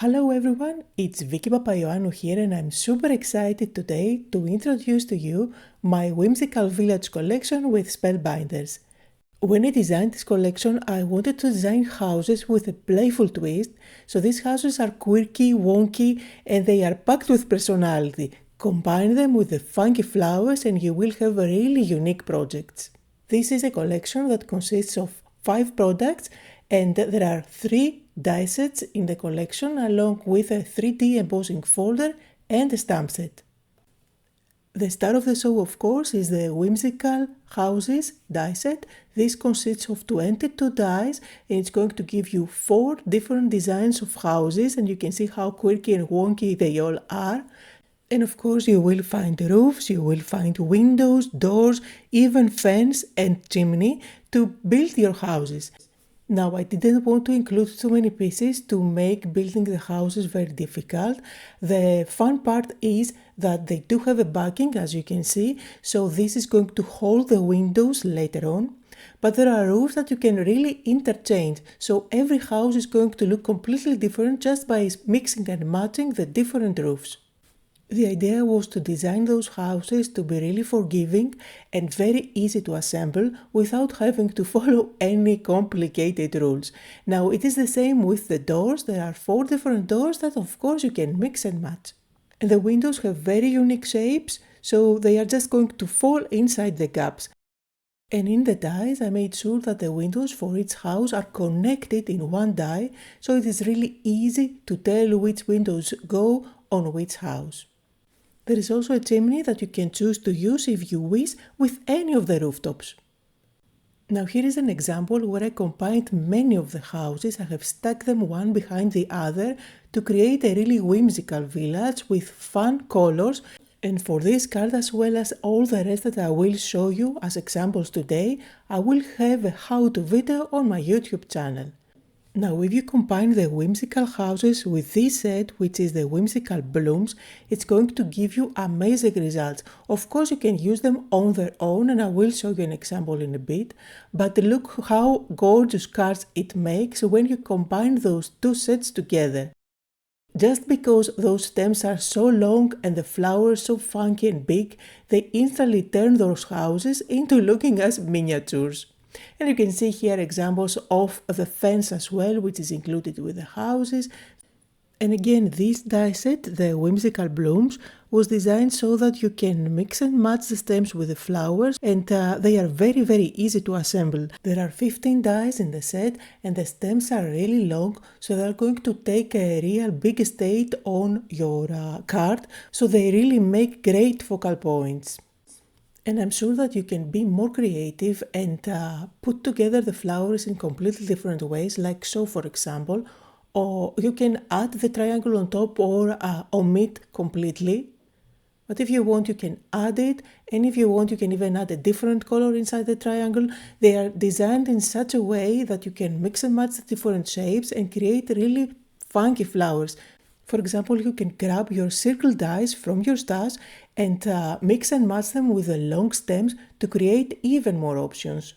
Hello everyone, it's Vicky Papaioannou here and I'm super excited today to introduce to you my Whimsical Village collection with Spellbinders. When I designed this collection, I wanted to design houses with a playful twist, so these houses are quirky, wonky, and they are packed with personality. Combine them with the funky flowers and you will have really unique projects. This is a collection that consists of 5 products and there are 3 die sets in the collection along with a 3D embossing folder and a stamp set. The star of the show, of course, is the Whimsical Houses Die Set. This consists of 22 dies and it's going to give you 4 different designs of houses and you can see how quirky and wonky they all are. And of course you will find roofs, you will find windows, doors, even fence and chimney to build your houses. Now I didn't want to include too many pieces to make building the houses very difficult. The fun part is that they do have a backing, as you can see, so this is going to hold the windows later on. But there are roofs that you can really interchange, so every house is going to look completely different just by mixing and matching the different roofs. The idea was to design those houses to be really forgiving and very easy to assemble without having to follow any complicated rules. Now it is the same with the doors. There are 4 different doors that of course you can mix and match. And the windows have very unique shapes, so they are just going to fall inside the gaps. And in the dies I made sure that the windows for each house are connected in one die, so it is really easy to tell which windows go on which house. There is also a chimney that you can choose to use if you wish with any of the rooftops. Now here is an example where I combined many of the houses. I have stacked them one behind the other to create a really whimsical village with fun colors. And for this card as well as all the rest that I will show you as examples today, I will have a how-to video on my YouTube channel. Now if you combine the whimsical houses with this set, which is the Whimsical Blooms, it's going to give you amazing results. Of course you can use them on their own and I will show you an example in a bit, but look how gorgeous cards it makes when you combine those 2 sets together. Just because those stems are so long and the flowers so funky and big, they instantly turn those houses into looking as miniatures. And you can see here examples of the fence as well, which is included with the houses. And again, this die set, the Whimsical Blooms, was designed so that you can mix and match the stems with the flowers and they are very easy to assemble. There are 15 dies in the set and the stems are really long, so they are going to take a real big estate on your card, so they really make great focal points. And I'm sure that you can be more creative and put together the flowers in completely different ways, like so for example, or you can add the triangle on top or omit completely. But if you want, you can add it, and if you want, you can even add a different color inside the triangle. They are designed in such a way that you can mix and match the different shapes and create really funky flowers. For example, you can grab your circle dies from your stash and mix and match them with the long stems to create even more options.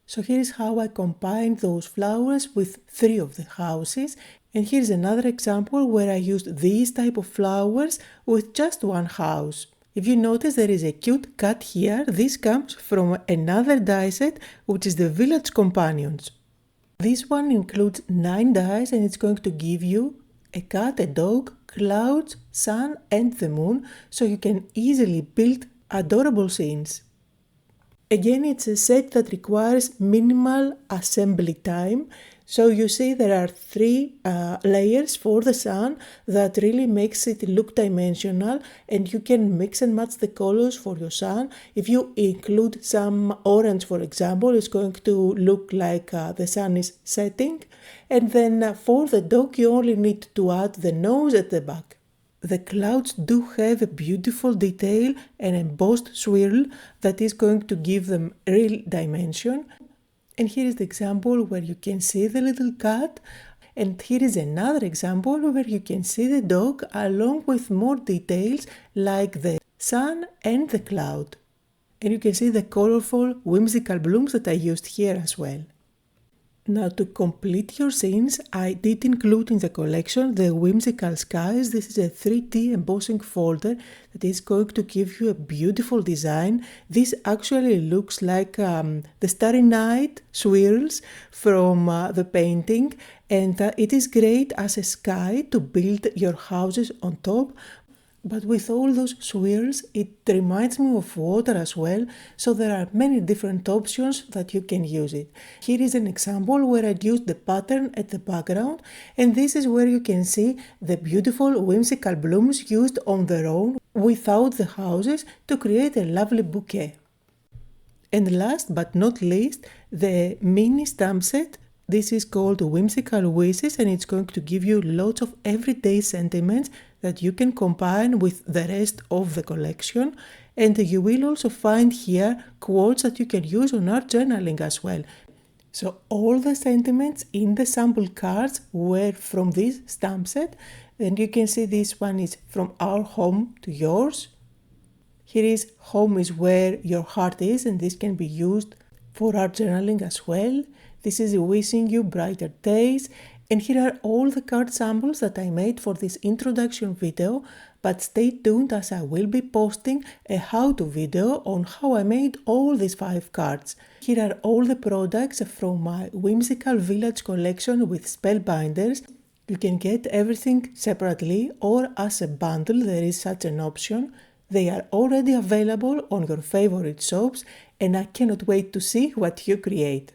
So here is how I combined those flowers with 3 of the houses. And here's another example where I used these type of flowers with just one house. If you notice, there is a cute cat here. This comes from another die set, which is the Village Companions. This one includes 9 dies and it's going to give you a cat, a dog, clouds, sun and the moon, so you can easily build adorable scenes. Again, it's a set that requires minimal assembly time. So you see there are 3 layers for the sun that really makes it look dimensional, and you can mix and match the colors for your sun. If you include some orange, for example, it's going to look like the sun is setting. And then for the dog, you only need to add the nose at the back. The clouds do have a beautiful detail and embossed swirl that is going to give them real dimension. And here is the example where you can see the little cat. And here is another example where you can see the dog along with more details like the sun and the cloud. And you can see the colorful whimsical blooms that I used here as well. Now, to complete your scenes, I did include in the collection the Whimsical Skies. This is a 3D embossing folder that is going to give you a beautiful design. This actually looks like the Starry Night swirls from the painting, and it is great as a sky to build your houses on top. But with all those swirls, it reminds me of water as well, so there are many different options that you can use it. Here is an example where I used the pattern at the background, and this is where you can see the beautiful whimsical blooms used on their own without the houses to create a lovely bouquet. And last but not least, the mini stamp set. This is called Whimsical Wishes, and it's going to give you lots of everyday sentiments that you can combine with the rest of the collection. And you will also find here quotes that you can use on art journaling as well. So all the sentiments in the sample cards were from this stamp set. And you can see this one is from our home to yours. Here is home is where your heart is, and this can be used for art journaling as well. This is wishing you brighter days. And here are all the card samples that I made for this introduction video, but stay tuned as I will be posting a how-to video on how I made all these 5 cards. Here are all the products from my Whimsical Village collection with Spellbinders. You can get everything separately or as a bundle, there is such an option. They are already available on your favorite shops, and I cannot wait to see what you create.